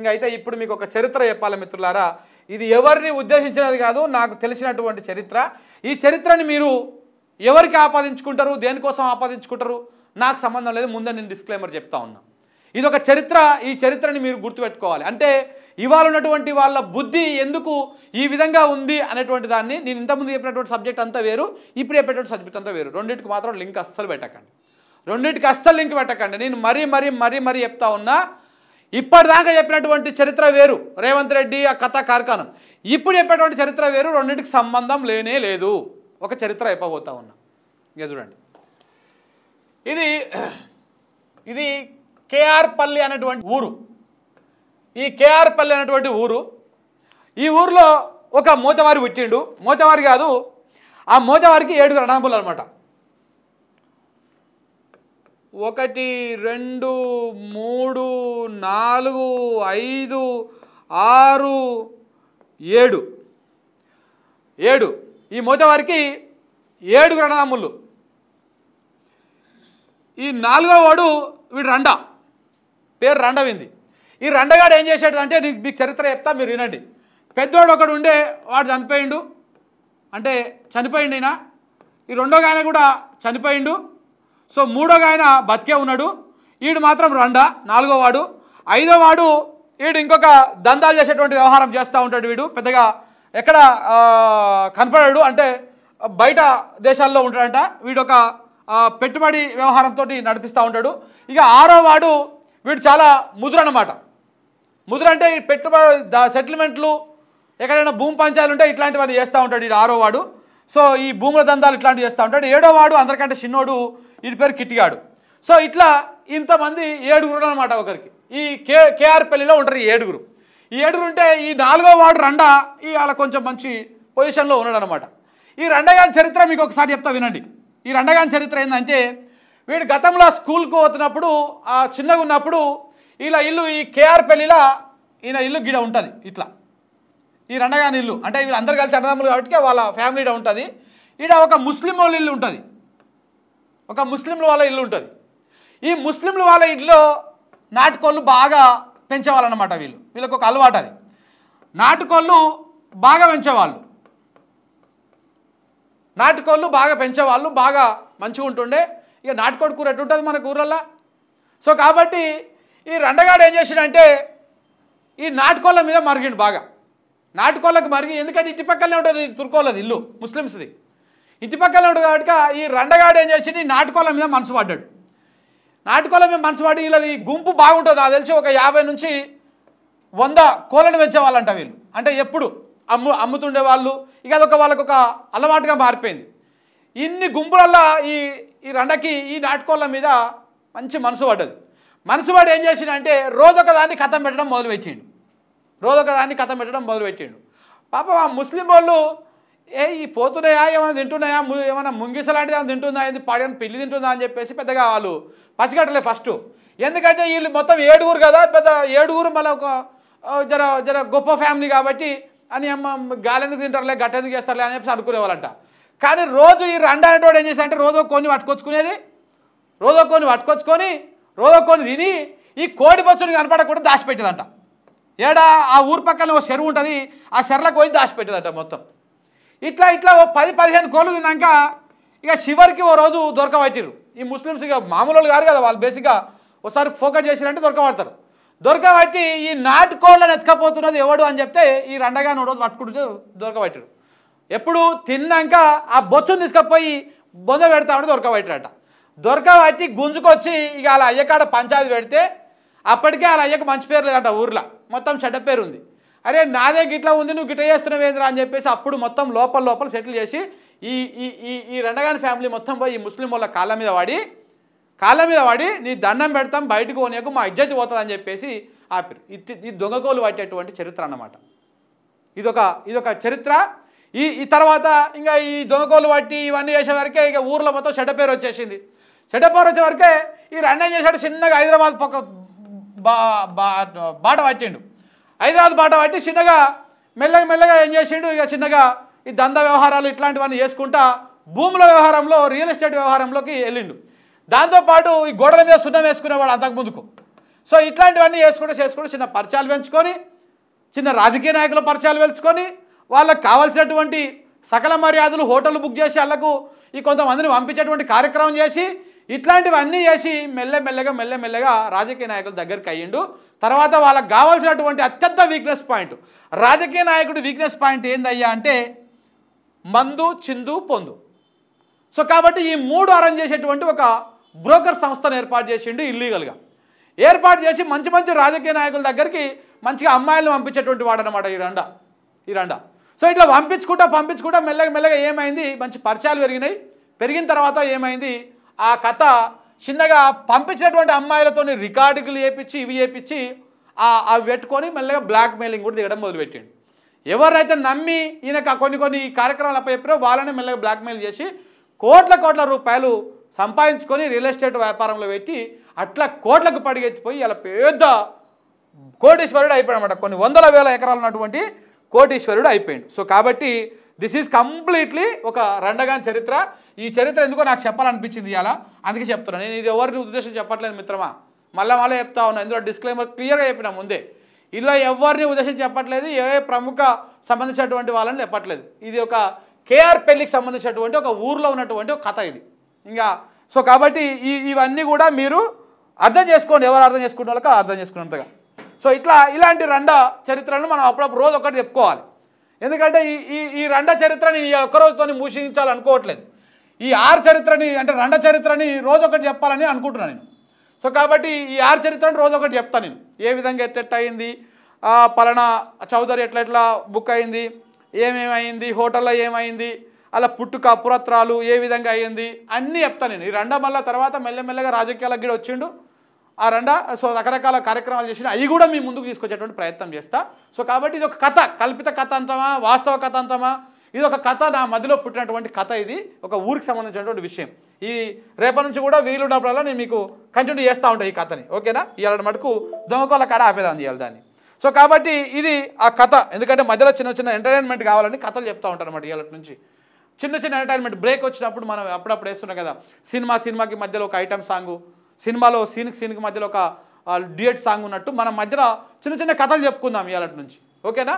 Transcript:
అయితే ఇప్పుడు మీకు ఒక చరిత్ర చెప్పాలి మిత్రులారా. ఇది ఎవరిని ఉద్దేశించినది కాదు, నాకు తెలిసినటువంటి చరిత్ర. ఈ చరిత్రని మీరు ఎవరికి ఆపాదించుకుంటారు, దేనికోసం ఆపాదించుకుంటారు నాకు సంబంధం లేదు. ముందే నేను డిస్క్లైమర్ చెప్తా ఉన్నా. ఇది ఒక చరిత్ర. ఈ చరిత్రని మీరు గుర్తుపెట్టుకోవాలి. అంటే ఇవాళ ఉన్నటువంటి వాళ్ళ బుద్ధి ఎందుకు ఈ విధంగా ఉంది అనేటువంటి దాన్ని నేను ఇంతకుముందు చెప్పినటువంటి సబ్జెక్ట్ అంతా వేరు, ఇప్పుడు చెప్పేటువంటి సబ్జెక్ట్ అంతా వేరు. రెండింటికి మాత్రం లింక్ అస్సలు పెట్టకండి. రెండింటికి అస్సలు లింక్ పెట్టకండి. నేను మరీ చెప్తా ఉన్నా. ఇప్పటిదాకా చెప్పినటువంటి చరిత్ర వేరు, రేవంత్ రెడ్డి ఆ కథ కార్ఖానం. ఇప్పుడు చెప్పేటువంటి చరిత్ర వేరు, రెండింటికి సంబంధం లేనే లేదు. ఒక చరిత్ర చెప్పబోతా ఉన్నా. ఇక చూడండి, ఇది కేఆర్పల్లి అనేటువంటి ఊరు. ఈ కేఆర్పల్లి అనేటువంటి ఊరు, ఈ ఊరిలో ఒక మోతవారి పుట్టిండు. మోతవారి కాదు, ఆ మోతవారికి 7 అన్నదమ్ములు అనమాట. 1 2 3 4 5 6 7 ఈ మోతవారికి 7 అన్నదమ్ములు. ఈ 4వ వాడు వీడు రండ, పేరు రండవింది. ఈ రండగాడు ఏం చేశాడు అంటే, మీకు చరిత్ర చెప్తా, మీరు వినండి. పెద్దవాడు ఒకడు ఉండే, వాడు చనిపోయిండు. అంటే చనిపోయిండు ఈయన. ఈ 2వ ఆయన కూడా చనిపోయిండు. సో 3వ ఆయన బతికే ఉన్నాడు. వీడు మాత్రం రండ, 4వ వాడు. 5వ వాడు వీడు ఇంకొక దందాలు చేసేటువంటి వ్యవహారం చేస్తూ ఉంటాడు. వీడు పెద్దగా ఎక్కడ కనపడాడు, అంటే బయట దేశాల్లో ఉంటాడంట. వీడు ఒక పెట్టుబడి వ్యవహారంతో నడిపిస్తూ ఉంటాడు. ఇక 6వ వాడు వీడు చాలా ముదురు అన్నమాట. ముదురు అంటే ఈ పెట్టుబడి సెటిల్మెంట్లు, ఎక్కడైనా భూమి పంచాయలు ఉంటే ఇట్లాంటివన్నీ చేస్తూ ఉంటాడు ఈ 6వ వాడు. సో ఈ భూముల దందాలు ఇట్లాంటివి చేస్తూ ఉంటాడు. 7వ వాడు అందరికంటే చిన్నోడు, వీడి పేరు కిట్టిగాడు. సో ఇట్లా ఇంతమంది 7 అనమాట ఒకరికి. ఈ కేఆర్పల్లిలో ఉంటారు ఈ 7. ఈ 7 ఉంటే ఈ 4వ వాడు రండ, ఇవాళ కొంచెం మంచి పొజిషన్లో ఉన్నాడు అనమాట. ఈ రండగాని చరిత్ర మీకు ఒకసారి చెప్తా వినండి. ఈ రండగాని చరిత్ర ఏంటంటే, వీడు గతంలో స్కూల్కి పోతున్నప్పుడు, చిన్నగా ఉన్నప్పుడు ఇలా ఇల్లు, ఈ కేఆర్పల్లిలో ఈయన ఇల్లు గిడ ఉంటుంది ఇట్లా. ఈ రండగాని ఇల్లు అంటే వీళ్ళు అందరు కలిసి అన్నదమ్ములు కాబట్టి వాళ్ళ ఫ్యామిలీ ఉంటుంది. ఈడ ఒక ముస్లిం వాళ్ళ ఇల్లు ఉంటుంది, ఒక ముస్లింల వాళ్ళ ఇల్లు ఉంటుంది. ఈ ముస్లింల వాళ్ళ ఇంట్లో నాటుకోళ్ళు బాగా పెంచేవాళ్ళన్నమాట. వీళ్ళకి ఒక అలవాటు, అది నాటుకోళ్ళు బాగా పెంచేవాళ్ళు. నాటుకోళ్ళు బాగా పెంచేవాళ్ళు, బాగా మంచిగా ఉంటుండే. ఇక నాటుకోడి కూర ఎట్టుంటుంది మనకు ఊరల్లో. సో కాబట్టి ఈ రండగాడు ఏం చేసిండంటే, ఈ నాటుకోళ్ళ మీద మరిగిండు బాగా. నాటుకోళ్ళకి మరిగి, ఎందుకంటే ఇంటి పక్కనే ఉంటుంది తుర్కోళ్ళది ఇల్లు, ముస్లిమ్స్ది. ఇంటి పక్కనే ఉంటుంది కాబట్టి ఈ రండగాడు ఏం చేసి ఈ నాటుకోళ్ళ మీద మనసు పడ్డాడు. నాటుకోళ్ళ మీద మనసు పడి, వీళ్ళది గుంపు బాగుంటుంది. నాకు తెలిసి ఒక 50 నుంచి 100 కోళ్ళను పెంచేవాళ్ళంట వీళ్ళు. అంటే ఎప్పుడు అమ్ముతుండే వాళ్ళు. ఇక అదొక వాళ్ళకొక అలవాటుగా మారిపోయింది. ఇన్ని గుంపులల్లో ఈ రండకి ఈ నాటుకోళ్ళ మీద మంచి మనసు పడ్డది. మనసు పడి ఏం చేసిండంటే, రోజొక దాన్ని కథం పెట్టడం మొదలుపెట్టిండు. పాపం ఆ ముస్లిం వాళ్ళు, ఈ పోతున్నాయా, ఏమైనా తింటున్నాయా, ఏమైనా ముంగిస లాంటిది ఏమైనా తింటుందా, ఇది పాడని పిల్లి తింటుందా అని చెప్పేసి పెద్దగా వాళ్ళు పసిగట్టలే ఫస్ట్. ఎందుకంటే వీళ్ళు మొత్తం 7 కదా, పెద్ద 7 మళ్ళీ ఒక జర గొప్ప ఫ్యామిలీ కాబట్టి అని గాలి ఎందుకు తింటారులే, గట్ట ఎందుకు చేస్తారులే అని చెప్పేసి అనుకునేవాళ్ళంట. కానీ రోజు ఈ రండ అనేటోడు ఏం చేశారంటే, రోజు కొన్ని పట్టుకొచ్చుకొని తిని ఈ కోడి బొచ్చుని కనపడకుండా దాచిపెట్టేదంట. ఆ ఊరు పక్కన ఓ చెరువు ఉంటుంది, ఆ చెర్లకు పోయి దాచిపెట్టేదంట మొత్తం. ఇట్లా ఓ 10-15 కోళ్ళు తిన్నాక ఇక చివరికి ఓ రోజు దొరకబట్టిరు ఈ ముస్లిమ్స్. ఇక మామూలు వాళ్ళు కాదు కదా, వాళ్ళు బేసిక్గా ఒకసారి ఫోకస్ చేసిరంటే దొరకబడతారు. దొరకబట్టి ఈ నాటుకోళ్ళని ఎత్తుకపోతున్నది ఎవడు అని చెప్తే, ఈ రండగాని ఓ రోజు పట్టుకుంటూ దొరకబట్టిరు. ఎప్పుడు తిన్నాక ఆ బొచ్చును తీసుకపోయి బొంద పెడతామని దొరకబట్టిరట. దొరకబట్టి గుంజుకొచ్చి ఇక వాళ్ళ అయ్యకాడ పంచాయతీ పెడితే, అప్పటికే వాళ్ళ అయ్యకు మంచి పేరు లేదంట ఊర్లో, మొత్తం చెడ్డ పేరు ఉంది. అరే నాదే గిట్లా ఉంది, నువ్వు గిట్ల చేస్తున్నావేంద్రా అని చెప్పేసి అప్పుడు మొత్తం లోపల సెటిల్ చేసి ఈ రండగాని ఫ్యామిలీ మొత్తం పోయి ఈ ముస్లిం వాళ్ళ కాళ్ళ మీద వాడి నీ దండం పెడతాం, బయటకు పోనీయకు, మా ఇజ్జత్ పోతుంది అని చెప్పేసి ఆపిరు. ఈ దొంగకోలు పట్టేటువంటి చరిత్ర అన్నమాట. ఇదొక చరిత్ర. ఈ తర్వాత ఇంకా ఈ దొంగకోలు పట్టి ఇవన్నీ చేసేవరకే ఇక ఊర్లో మొత్తం చెడ్డ పేరు వచ్చేసింది. చెడ్డ పేరు వచ్చేవరకే ఈ రండ ఏం చేశాడు, చిన్నగా హైదరాబాద్ పక్క బాట పట్టిండు. హైదరాబాద్ బాట పట్టి చిన్నగా మెల్లగా ఏం చేసిండు, ఇక చిన్నగా ఈ దందా వ్యవహారాలు ఇట్లాంటివన్నీ చేసుకుంటా భూముల వ్యవహారంలో, రియల్ ఎస్టేట్ వ్యవహారంలోకి వెళ్ళిండు. దాంతోపాటు ఈ గోడల మీద సున్నం వేసుకునేవాడు అంతకుముందుకు. సో ఇట్లాంటివన్నీ చేసుకుంటూ చిన్న పరిచయాలు పెంచుకొని చిన్న రాజకీయ నాయకుల పరిచయాలు పెంచుకొని వాళ్ళకి కావాల్సినటువంటి సకల మర్యాదలు హోటల్ బుక్ చేసి వాళ్ళకు ఈ కొంతమందిని పంపించేటువంటి కార్యక్రమం చేసి ఇట్లాంటివన్నీ చేసి మెల్లమెల్లగా రాజకీయ నాయకుల దగ్గరికి అయ్యిండు. తర్వాత వాళ్ళకి కావాల్సినటువంటి అత్యంత వీక్నెస్ పాయింట్, రాజకీయ నాయకుడి వీక్నెస్ పాయింట్ ఏందయ్యా అంటే మందు, చిందు, పొందు. సో కాబట్టి ఈ 3 అరేంజ్ చేసేటువంటి ఒక బ్రోకర్ సంస్థను ఏర్పాటు చేసిండు ఇల్లీగల్గా. ఏర్పాటు చేసి మంచి రాజకీయ నాయకుల దగ్గరికి మంచిగా అమ్మాయిలను పంపించేటువంటి వాడు అనమాట ఈ రండా. సో ఇట్లా పంపించుకుంటా మెల్లగా ఏమైంది, మంచి పరిచయాలు పెరిగిన తర్వాత ఏమైంది, ఆ కథ చిన్నగా పంపించినటువంటి అమ్మాయిలతో రికార్డులు చేపించి అవి పెట్టుకొని మెల్లగా బ్లాక్ మెయిలింగ్ కూడా దిగడం మొదలుపెట్టిండు. ఎవరైతే నమ్మి ఈయనకు కొన్ని కార్యక్రమాలు చెప్పారో వాళ్ళని మెల్లగా బ్లాక్మెయిల్ చేసి కోట్ల రూపాయలు సంపాదించుకొని రియల్ ఎస్టేట్ వ్యాపారంలో పెట్టి అట్లా కోట్లకు పడిగెత్తిపోయి ఇలా పెద్ద కోటీశ్వరుడు అయిపోయాడు అనమాట. కొన్ని వందల వేల ఎకరాలు ఉన్నటువంటి కోటీశ్వరుడు అయిపోయాడు. సో కాబట్టి దిస్ ఈజ్ కంప్లీట్లీ ఒక రండగాని చరిత్ర. ఈ చరిత్ర ఎందుకో నాకు చెప్పాలనిపించింది ఇవాళ, అందుకే చెప్తున్నాను. నేను ఇది ఎవరిని ఉద్దేశం చెప్పట్లేదు మిత్రమా, మళ్ళీ చెప్తా ఉన్నా. ఇందులో డిస్క్లైమర్ క్లియర్గా చెప్పినా ముందే, ఇలా ఎవరిని ఉద్దేశం చెప్పట్లేదు, ఏ ప్రముఖ సంబంధించినటువంటి వాళ్ళని చెప్పట్లేదు. ఇది ఒక కేఆర్ పెళ్లికి సంబంధించినటువంటి ఒక ఊర్లో ఉన్నటువంటి ఒక కథ ఇది. ఇంకా సో కాబట్టి ఇవన్నీ కూడా మీరు అర్థం చేసుకోండి, ఎవరు అర్థం చేసుకునే వాళ్ళకి అర్థం చేసుకున్నంతగా. సో ఇలాంటి రండ చరిత్రలను మనం అప్పుడప్పుడు రోజు ఒకటి చెప్పుకోవాలి. ఎందుకంటే ఈ రండ చరిత్రని ఒక్కరోజుతో మూషించాలనుకోవట్లేదు. ఈ 6 చరిత్రని అంటే రండ చరిత్రని రోజు ఒకటి చెప్పాలని అనుకుంటున్నాను నేను. సో కాబట్టి ఈ 6 చరిత్రని రోజు ఒకటి చెప్తాను నేను, ఏ విధంగా ఎట్లా అయింది, పలానా చౌదరి ఎట్లా బుక్ అయింది, ఏమేమైంది, హోటల్లో ఏమైంది, అలా పుట్టుక పురత్రాలు ఏ విధంగా అయ్యింది అన్నీ చెప్తాను నేను. ఈ రండ మళ్ళీ తర్వాత మెల్లగా రాజకీయాలకు కూడా వచ్చిండు ఆ రండ. సో రకరకాల కార్యక్రమాలు చేసిన అవి కూడా మీ ముందుకు తీసుకొచ్చేటువంటి ప్రయత్నం చేస్తా. సో కాబట్టి ఇది ఒక కథ, కల్పిత కథ అంటామా వాస్తవ కథ అంటామా, ఇది ఒక కథ, నా మధ్యలో పుట్టినటువంటి కథ. ఇది ఒక ఊరికి సంబంధించినటువంటి విషయం. ఈ రేపటి నుంచి కూడా వీలున్నప్పుడల్లా నేను మీకు కంటిన్యూ చేస్తూ ఉంటాను ఈ కథని, ఓకేనా. ఇవాళ మటుకు దొంగకోళ్ళ కాడ ఆపేదాన్ని ఇవ్వాలి దాన్ని. సో కాబట్టి ఇది ఆ కథ. ఎందుకంటే మధ్యలో చిన్న ఎంటర్టైన్మెంట్ కావాలని కథలు చెప్తూ ఉంటాను అనమాట. ఇవాళ నుంచి చిన్న ఎంటర్టైన్మెంట్ బ్రేక్ వచ్చినప్పుడు మనం అప్పుడప్పుడు వేస్తున్నాం కదా, సినిమాకి మధ్యలో ఒక ఐటమ్ సాంగ్, సినిమాలో సీన్కి మధ్యలో ఒక డ్యూయట్ సాంగ్ ఉన్నట్టు మనం మధ్యలో చిన్న కథలు చెప్పుకుందాం ఇవాళ నుంచి, ఓకేనా.